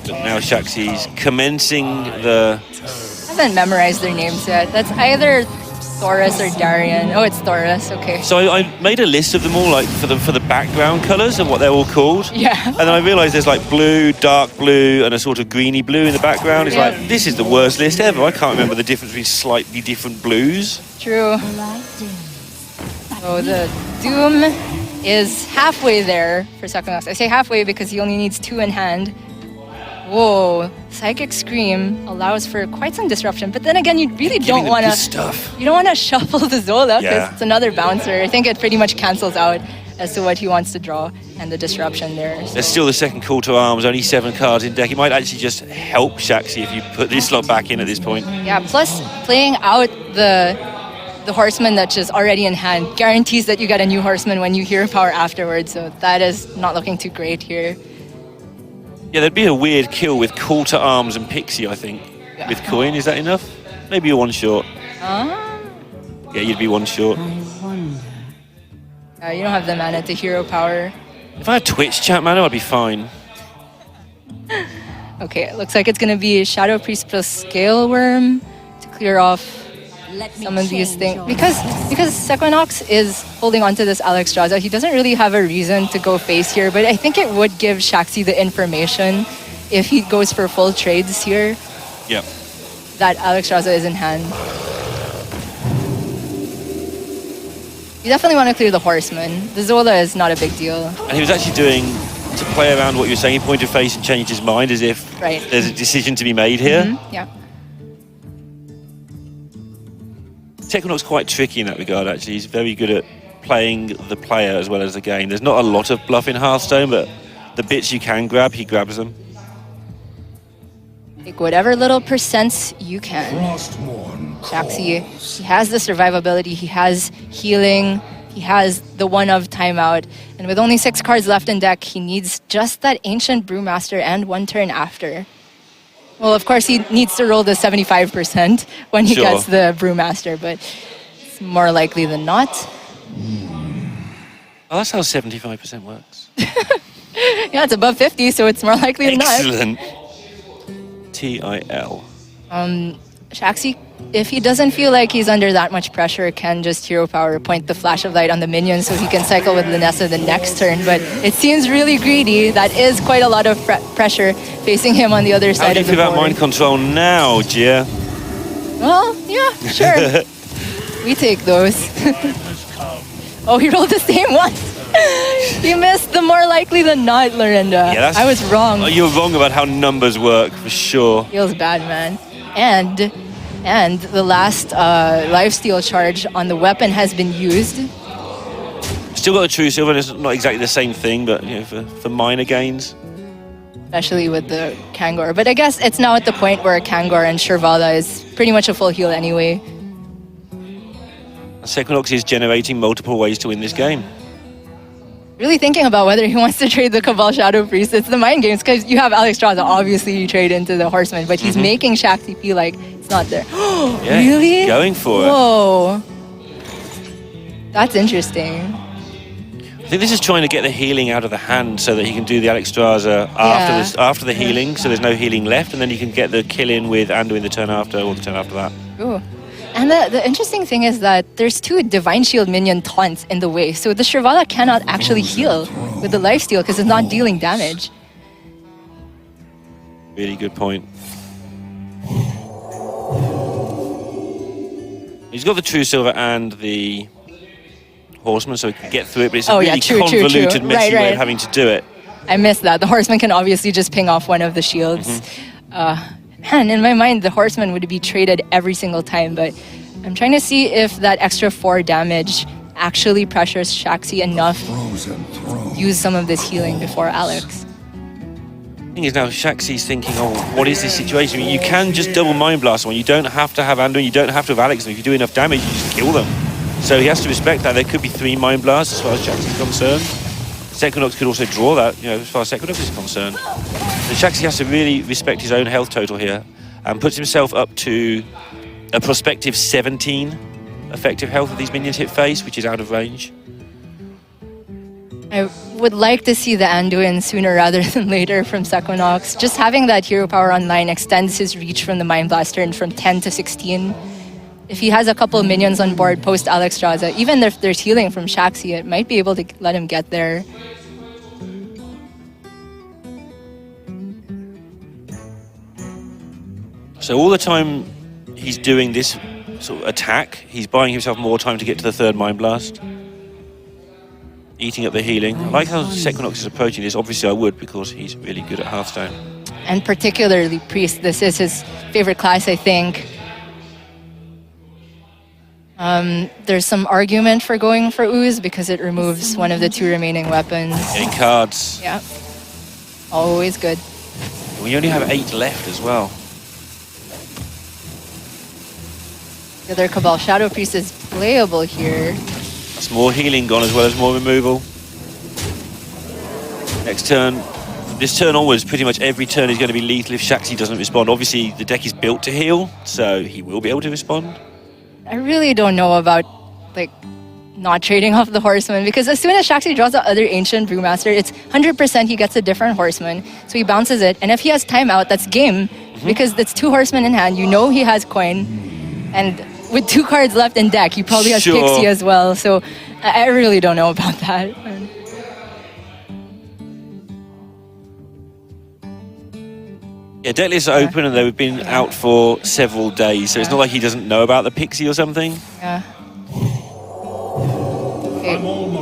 But now Shaxy's commencing the... I haven't memorized their names yet. That's either Thoris or Darian. Oh, it's Thoris, okay. So I made a list of them all, like for the background colours and what they're all called. Yeah. And then I realised there's like blue, dark blue, and a sort of greeny blue in the background. It's like, this is the worst list ever. I can't remember the difference between slightly different blues. True. So the Doom is halfway there for Sequinox. I say halfway because he only needs 2 in hand. Whoa, Psychic Scream allows for quite some disruption, but then again, you really don't want to. You don't want to shuffle the Zola because it's another bouncer. I think it pretty much cancels out as to what he wants to draw and the disruption there. So. There's still the second call to arms, only 7 cards in deck. It might actually just help Shaxy if you put this slot back in at this point. Yeah, plus playing out the Horseman that's just already in hand guarantees that you get a new Horseman when you hero power afterwards. So that is not looking too great here. Yeah, there'd be a weird kill with Call to Arms and Pixie, I think. Yeah. With Coin, is that enough? Maybe you're 1 short. Yeah, you'd be 1 short. You don't have the mana to hero power. If I had Twitch chat mana, I'd be fine. Okay, it looks like it's going to be Shadow Priest plus Scale Worm to clear off some of these things. Because Sequinox is holding on to this Alexstrasza, he doesn't really have a reason to go face here, but I think it would give Shaxy the information if he goes for full trades here. Yep. That Alexstrasza is in hand. You definitely want to clear the Horseman. The Zola is not a big deal. And he was actually doing, to play around what you were saying, he pointed face and changed his mind as if there's a decision to be made here. Yeah. Sequinox quite tricky in that regard, actually. He's very good at playing the player as well as the game. There's not a lot of bluff in Hearthstone, but the bits you can grab, he grabs them. Take whatever little percents you can. Shaxy, he has the survivability, he has healing, he has the 1-of timeout, and with only 6 cards left in deck, he needs just that Ancient Brewmaster and 1 turn after. Well, of course, he needs to roll the 75% when he gets the Brewmaster, but it's more likely than not. Oh, that's how 75% works. Yeah, it's above 50, so it's more likely than not. Excellent. TIL. Shaxy, if he doesn't feel like he's under that much pressure, can just hero power point the flash of light on the minions so he can cycle with Linessa the next turn. But it seems really greedy. That is quite a lot of pressure facing him on the other side of the board. How do you feel about mind control now, Gia? Well, yeah, sure. We take those. Oh, he rolled the same one. He missed the more likely than not, Lorinda. Yeah, I was wrong. You were wrong about how numbers work, for sure. Feels bad, man. And the last lifesteal charge on the weapon has been used. Still got a true silver, and it's not exactly the same thing, but you know, for minor gains. Especially with the Kangor. But I guess it's now at the point where Kangor and Shirvala is pretty much a full heal anyway. Sequinox is generating multiple ways to win this game. Really thinking about whether he wants to trade the Cabal Shadow Priest. It's the mind games, because you have Alex Straza, obviously you trade into the Horseman, but he's making Shaxy feel like it's not there. Yeah, really? Going for it. Whoa. That's interesting. I think this is trying to get the healing out of the hand so that he can do the Alex Straza after the healing, so there's no healing left, and then he can get the kill in with Anduin the turn after, or the turn after that. Ooh. And the interesting thing is that there's 2 Divine Shield minion taunts in the way, so the Shirvala cannot actually heal with the lifesteal because it's not dealing damage. Really good point. He's got the True Silver and the Horseman, so he can get through it, but it's a really convoluted, messy way of having to do it. I missed that. The Horseman can obviously just ping off one of the shields. Man, in my mind, the Horseman would be traded every single time, but I'm trying to see if that extra 4 damage actually pressures Shaxy enough to use some of this healing before Alex. The thing is now, Shaxy's thinking, oh, what is this situation? I mean, you can just double Mind Blast one. You don't have to have Anduin, you don't have to have Alex, and if you do enough damage, you just kill them. So he has to respect that. There could be 3 Mind Blasts as far as Shaxy's concerned. Sequinox could also draw that, you know, as far as Sequinox is concerned. So Shaxy has to really respect his own health total here and puts himself up to a prospective 17 effective health if these minions hit face, which is out of range. I would like to see the Anduin sooner rather than later from Sequinox. Just having that hero power online extends his reach from the Mind Blast turn from 10 to 16. If he has a couple of minions on board post Alex Straza, even if there's healing from Shaxy, it might be able to let him get there. So all the time he's doing this sort of attack, he's buying himself more time to get to the 3rd Mind Blast. Eating up the healing. I like how Sequinox is approaching this. Obviously I would, because he's really good at Hearthstone. And particularly Priest. This is his favorite class, I think. There's some argument for going for Ooze because it removes one of the 2 remaining weapons. Getting cards. Yeah. Always good. We only have 8 left as well. The other Cabal Shadow Priest is playable here. That's more healing gone as well as more removal. Next turn, from this turn onwards, pretty much every turn is going to be lethal if Shaxy doesn't respond. Obviously, the deck is built to heal, so he will be able to respond. I really don't know about, like, not trading off the Horseman, because as soon as Shaxy draws the other Ancient Brewmaster, it's 100% he gets a different Horseman, so he bounces it, and if he has timeout, that's game, because it's 2 Horsemen in hand, you know he has coin, and with 2 cards left in deck, he probably has Pixie as well, so I really don't know about that. Yeah, deck lists are open and they've been out for several days, so it's not like he doesn't know about the Pixie or something. Yeah. Okay.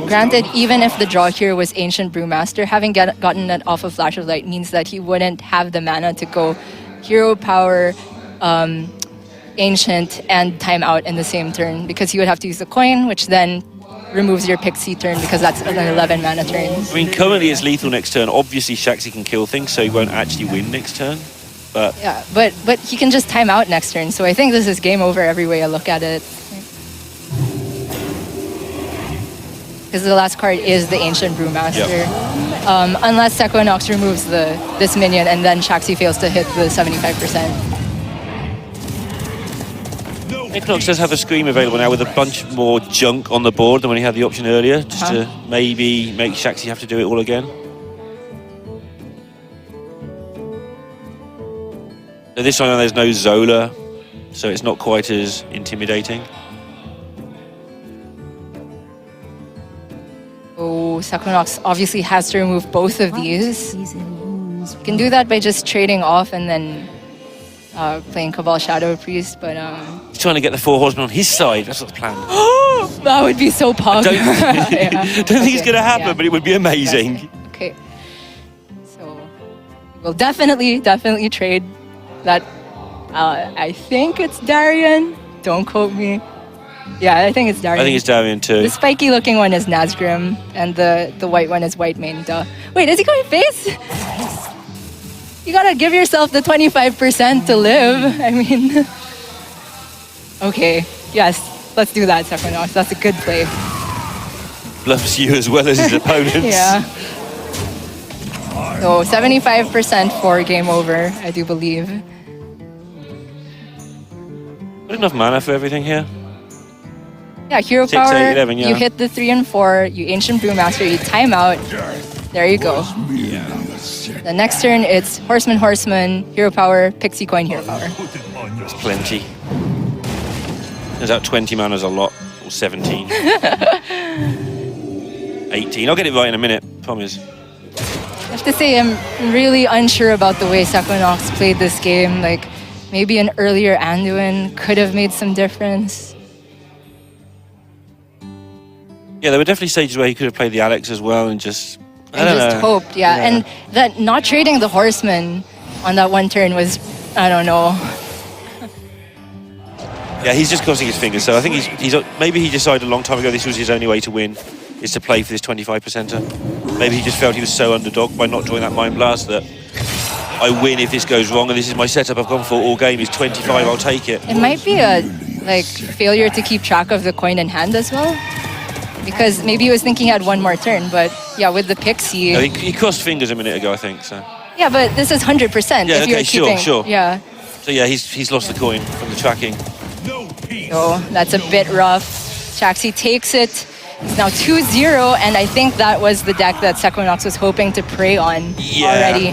Granted, even if the draw here was Ancient Brewmaster, having gotten it off of Flash of Light means that he wouldn't have the mana to go Hero Power, Ancient, and Timeout in the same turn, because he would have to use the coin, which then removes your Pixie turn because that's an 11 mana turn. I mean, currently it's lethal next turn. Obviously, Shaxy can kill things, so he won't actually win next turn. But yeah, but he can just time out next turn, so I think this is game over every way I look at it. Because the last card is the Ancient Brewmaster. Yep. Unless Sequinox removes this minion and then Shaxy fails to hit the 75%. Sequinox does have a Scream available now with a bunch more junk on the board than when he had the option earlier, just to maybe make Shaxy have to do it all again. This time there's no Zola, so it's not quite as intimidating. Oh, Sequinox obviously has to remove both of these. You can do that by just trading off and then playing Cabal Shadow Priest, but He's trying to get the 4 horsemen on his side. That's not the plan. that would be so pog. Don't think it's going to happen, but it would be amazing. Okay. So we'll definitely trade that. I think it's Darien. Don't quote me. Yeah, I think it's Darien. I think it's Darien too. The spiky looking one is Nazgrim, and the white one is White Mane. Duh. Wait, is he going face? You gotta give yourself the 25% to live. I mean, okay, yes, let's do that, Sequinox. That's a good play. Bluffs you as well as his opponents. Yeah. So 75% for game over, I do believe. Got enough mana for everything here. Yeah, hero 6, power. 8, 11, yeah. You hit the 3 and 4. You Ancient Brewmaster. You time out. There you go. Yeah. The next turn, it's Horseman, hero power, Pixie Coin, hero power. That's plenty. Turns out 20 mana's a lot, or 17. 18. I'll get it right in a minute, promise. I have to say, I'm really unsure about the way Sequinox played this game. Like, maybe an earlier Anduin could have made some difference. Yeah, there were definitely stages where he could have played the Alex as well and just... I don't know. Hoped, yeah. And that not trading the Horseman on that one turn was, I don't know. Yeah, he's just crossing his fingers. So I think he's maybe he decided a long time ago this was his only way to win, is to play for this 25%er. Maybe he just felt he was so underdog by not drawing that Mind Blast that I win if this goes wrong, and this is my setup I've gone for all game is 25. I'll take it. It might be a failure to keep track of the coin in hand as well. Because maybe he was thinking he had one more turn, but yeah, with the Pixie... No, he crossed fingers a minute ago, I think, so... Yeah, but this is 100% Yeah, if you're okay, keeping... sure. Yeah. So yeah, he's lost the coin from the tracking. So that's a bit rough. Shaxy takes it. He's now 2-0, and I think that was the deck that Sequinox was hoping to prey on already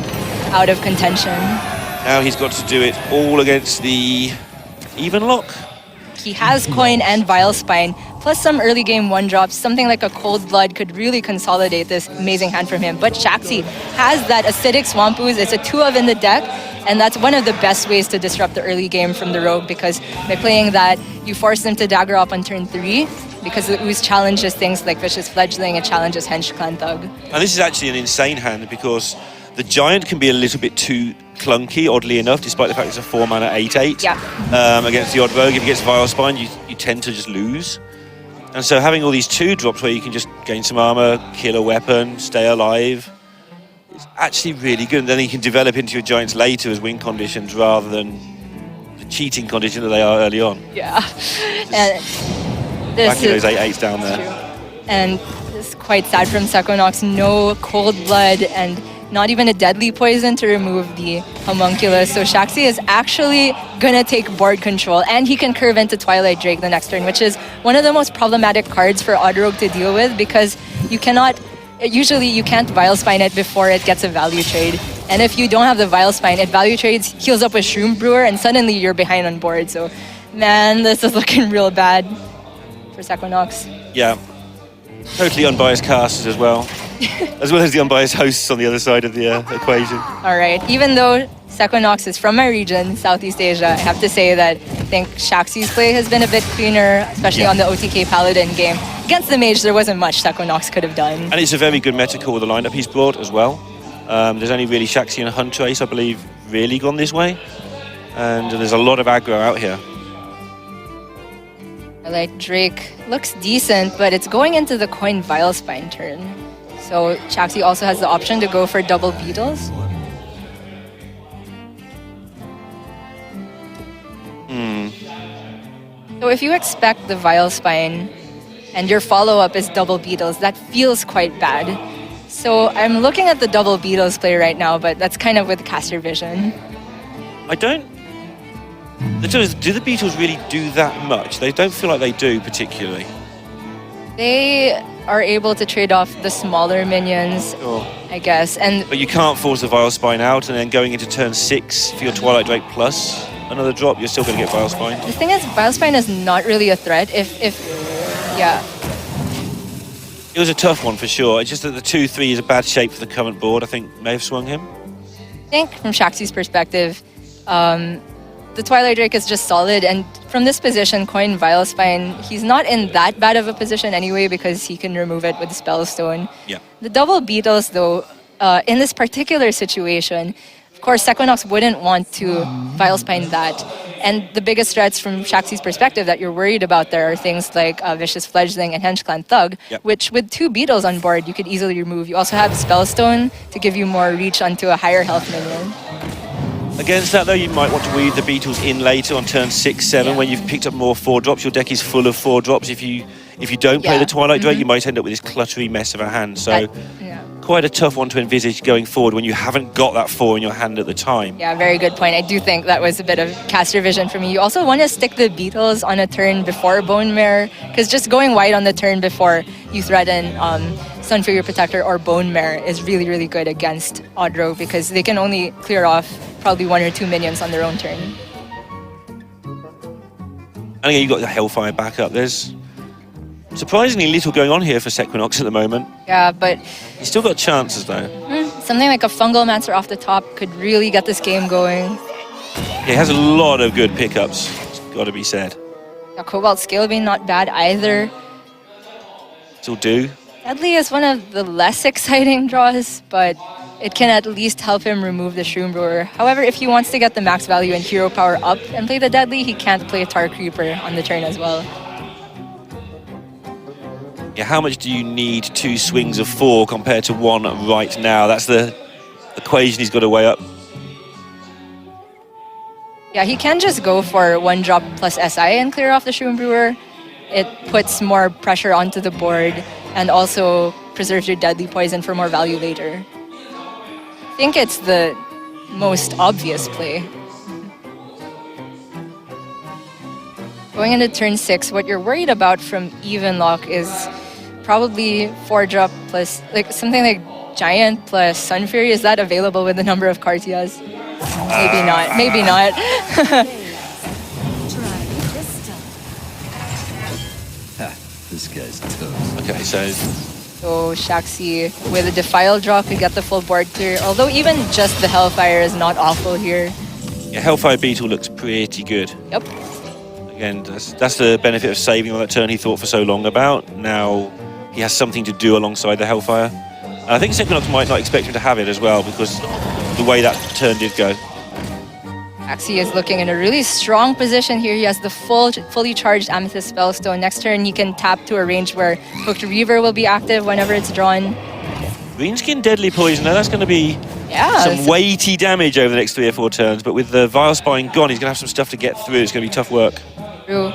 out of contention. Now he's got to do it all against the even lock. He has coin and Vile Spine, plus some early game 1-drops. Something like a Cold Blood could really consolidate this amazing hand from him. But Shaxy has that Acidic Swamp Ooze. It's a 2-of in the deck, and that's one of the best ways to disrupt the early game from the Rogue, because by playing that, you force them to dagger up on turn 3, because the Ooze challenges things like Vicious Fledgling, it challenges Hench Clan Thug. And this is actually an insane hand, because the Giant can be a little bit too clunky, oddly enough, despite the fact it's a 4-mana 8/8. Yeah. Against the odd Rogue, if he gets Vile Spine, you tend to just lose. And so having all these 2-drops where you can just gain some armor, kill a weapon, stay alive, it's actually really good. And then you can develop into your Giants later as win conditions rather than the cheating condition that they are early on. Yeah. And this Backing those 8/8s down there. True. And it's quite sad from Sequinox. No Cold Blood and not even a deadly poison to remove the homunculus. So Shaxy is actually gonna take board control, and he can curve into Twilight Drake the next turn, which is one of the most problematic cards for Odd Rogue to deal with, because you can't Vile Spine it before it gets a value trade. And if you don't have the Vile Spine, it value trades, heals up with Shroom Brewer, and suddenly you're behind on board. So man, this is looking real bad for Sequinox. Yeah. Totally unbiased casters as well. As well as the unbiased hosts on the other side of the equation. All right. Even though Sequinox is from my region, Southeast Asia, I have to say that I think Shaxy's play has been a bit cleaner, especially on the OTK Paladin game. Against the Mage, there wasn't much Sequinox could have done. And it's a very good meta call with the lineup he's brought as well. There's only really Shaxy and Huntrace, I believe, really gone this way. And there's a lot of aggro out here. Like Drake looks decent, but it's going into the coin Vile Spine turn. So Shaxy also has the option to go for double Beetles. So if you expect the Vile Spine and your follow-up is double Beetles, that feels quite bad. So I'm looking at the double Beetles play right now, but that's kind of with caster vision. Do the Beetles really do that much? They don't feel like they do particularly. They are able to trade off the smaller minions, Sure. I guess. And But you can't force the Vile Spine out, and then going into turn 6 for your Twilight Drake plus another drop, you're still going to get Vile Spine. the thing is, Vile Spine is not really a threat yeah. It was a tough one for sure. It's just that the 2-3 is a bad shape for the current board. I think may have swung him. I think from Shaxy's perspective, the Twilight Drake is just solid, and from this position, coin Vile Spine, he's not in that bad of a position anyway because he can remove it with Spellstone. Yeah. The double beetles, though, in this particular situation, of course, Sequinox wouldn't want to Vile Spine that. And the biggest threats from Shaxy's perspective that you're worried about there are things like Vicious Fledgling and Hench Clan Thug, Yep. which with 2 beetles on board, you could easily remove. You also have Spellstone to give you more reach onto a higher health minion. Against that, though, you might want to weave the Beetles in later on turn 6, 7, when you've picked up more 4-drops. Your deck is full of 4-drops. If you don't play Yeah. the Twilight Drake, you might end up with this cluttery mess of a hand. So Yeah. quite a tough one to envisage going forward when you haven't got that 4 in your hand at the time. Yeah, very good point. I do think that was a bit of caster vision for me. You also want to stick the beetles on a turn before Bone Mare, because just going wide on the turn before you threaten Sun Fury Protector or Bone Mare is really, really good against Odro, because they can only clear off probably 1 or 2 minions on their own turn. And again, you've got the Hellfire backup. There's surprisingly little going on here for Sequinox at the moment. Yeah, but He's still got chances, though. something like a Fungal Mancer off the top could really get this game going. He has a lot of good pickups, it's got to be said. Yeah, Cobalt Scalebane, not bad either. Still do. Deadly is one of the less exciting draws, but it can at least help him remove the Shroom Brewer. However, if he wants to get the max value and hero power up and play the Deadly, he can't play Tar Creeper on the turn as well. Yeah, how much do you need 2 swings of 4 compared to 1 right now? That's the equation he's got to weigh up. Yeah, he can just go for 1 drop plus SI and clear off the Shroom Brewer. It puts more pressure onto the board and also preserves your Deadly Poison for more value later. I think it's the most obvious play. Going into turn 6, what you're worried about from Even Lock is probably 4-drop plus, like something like Giant plus Sun Fury. Is that available with the number of cards he has? Maybe not. Maybe not. This guy's tough. Okay, so So Shaxy with a Defile draw could get the full board clear. Although even just the Hellfire is not awful here. yeah, Hellfire Beetle looks pretty good. Yep. Again, that's the benefit of saving on that turn he thought for so long about. Now he has something to do alongside the Hellfire. And I think Sequinox might not expect him to have it as well, because the way that turn did go. Shaxy is looking in a really strong position here. He has the fully charged Amethyst Spellstone. Next turn, he can tap to a range where Hooked Reaver will be active whenever it's drawn. Greenskin Deadly Poison, now that's going to be some weighty damage over the next 3 or 4 turns, but with the Vile Spine gone, he's going to have some stuff to get through. It's going to be tough work. True.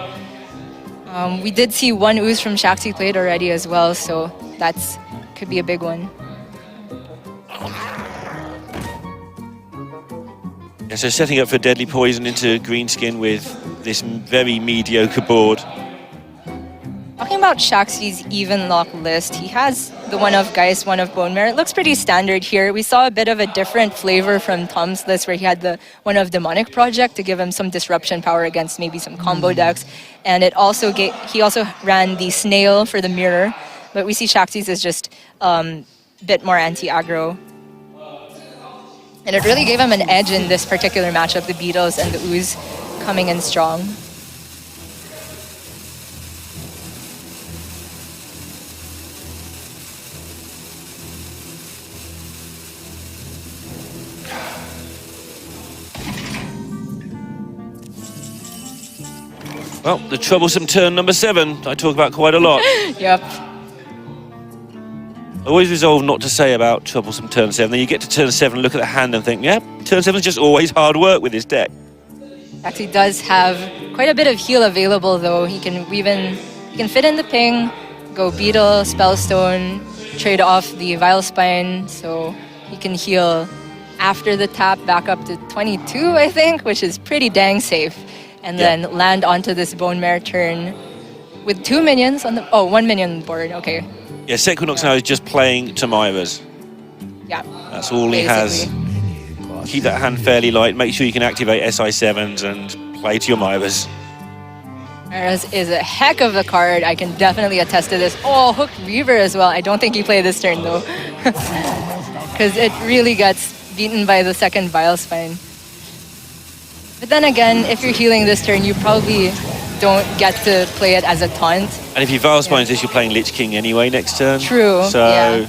We did see 1 ooze from Shaxy played already as well, so that's could be a big one. Yeah, so setting up for Deadly Poison into Greenskin with this very mediocre board. Talking about Shaxy's Even Lock list, he has the 1 of Geist, 1 of Bone Mare. It looks pretty standard here. We saw a bit of a different flavor from Tom's list where he had the 1 of Demonic Project to give him some disruption power against maybe some combo decks. And it also he also ran the Snail for the Mirror. But we see Shaxy's is just a bit more anti-aggro. And it really gave him an edge in this particular matchup, the Beetles and the Ooze coming in strong. Well, the troublesome turn number 7, I talk about quite a lot. Yep. I always resolve not to say about troublesome turn 7. Then you get to turn 7, look at the hand and think, yeah, turn 7 is just always hard work with this deck. Actually does have quite a bit of heal available though. He can fit in the ping, go Beetle, Spellstone, trade off the Vile Spine, so he can heal after the tap back up to 22, I think, which is pretty dang safe. And then land onto this Bone Mare turn with 2 minions on the 1 minion on the board, okay. Yeah, Sequinox now is just playing Tamira's. Yeah. That's all he has. Keep that hand fairly light. Make sure you can activate SI7s and play to your Myras. Myra's is a heck of a card. I can definitely attest to this. Oh, Hooked Reaver as well. I don't think he played this turn though. Because it really gets beaten by the second Vile Spine. But then again, if you're healing this turn, you probably don't get to play it as a taunt. And if you Vile Spines this, you're playing Lich King anyway next turn. True, So, yeah.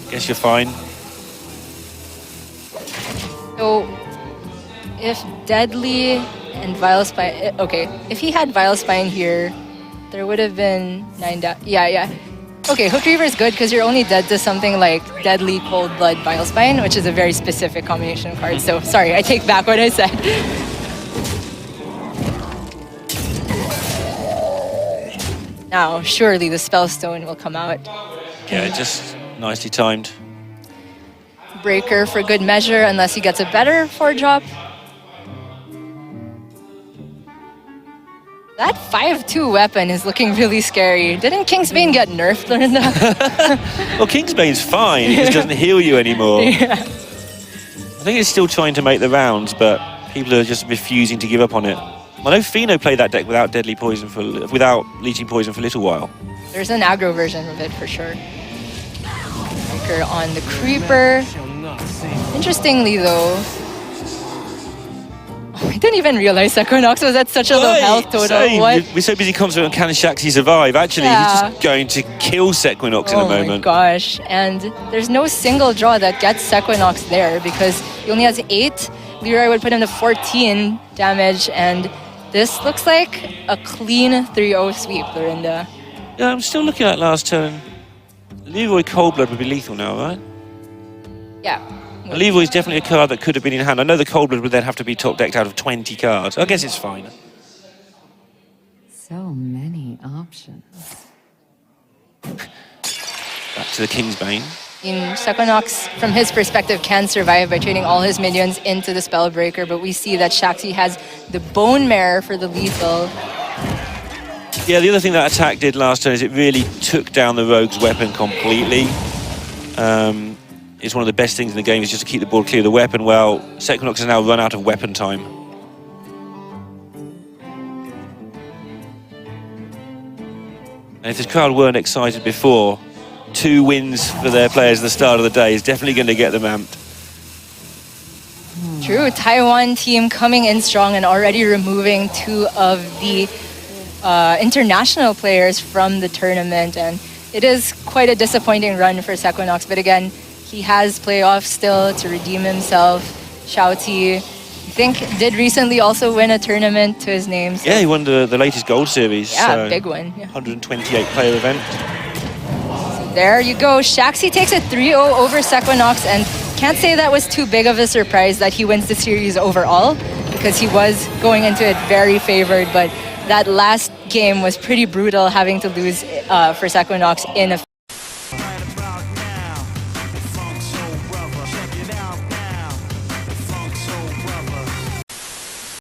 guess you're fine. So, if Deadly and Vile Spine... Okay, if he had Vile Spine here, there would have been 9 down. Yeah. Okay, Hook Reaver is good because you're only dead to something like Deadly, Cold Blood, Vile Spine, which is a very specific combination of cards. So, sorry, I take back what I said. Now, surely the Spellstone will come out. Yeah, just nicely timed. Breaker for good measure, unless he gets a better 4-drop. That 5-2 weapon is looking really scary. Didn't Kingsbane get nerfed, Lorinda? Well, Kingsbane's fine. He just doesn't heal you anymore. Yeah. I think it's still trying to make the rounds, but people are just refusing to give up on it. I know Fino played that deck without Deadly Poison without Leeching Poison for a little while. There's an aggro version of it for sure. Breaker on the Creeper. Interestingly though, I didn't even realize Sequinox was at such a low health total. Same. What? We're so busy concentrating on can Shaxy survive. Actually, he's just going to kill Sequinox in a moment. Oh my gosh. And there's no single draw that gets Sequinox there because he only has 8. Leroy would put him to 14 damage, and this looks like a clean 3-0 sweep, Lorinda. Yeah, I'm still looking at last turn. Leroy Coldblood would be lethal now, right? Yeah. Leroy's definitely a card that could have been in hand. I know the Coldblood would then have to be top decked out of 20 cards. I guess it's fine. So many options. Back to the Kingsbane. Sequinox, from his perspective, can survive by trading all his minions into the Spellbreaker, but we see that Shaxy has the Bone Mare for the lethal. Yeah, the other thing that attack did last turn is it really took down the Rogue's weapon completely. It's one of the best things in the game is just to keep the board clear of the weapon. Well, Sequinox has now run out of weapon time. And if this crowd weren't excited before, 2 wins for their players at the start of the day is definitely going to get them amped. True, Taiwan team coming in strong and already removing 2 of the international players from the tournament, and it is quite a disappointing run for Sequinox, but again, he has playoffs still to redeem himself. Shouty, I think, did recently also win a tournament to his name. So Yeah, he won the latest Gold Series. yeah, so big one. Yeah. 128 player event. There you go. Shaxy takes a 3-0 over Sequinox, and can't say that was too big of a surprise that he wins the series overall, because he was going into it very favored, but that last game was pretty brutal, having to lose for Sequinox in a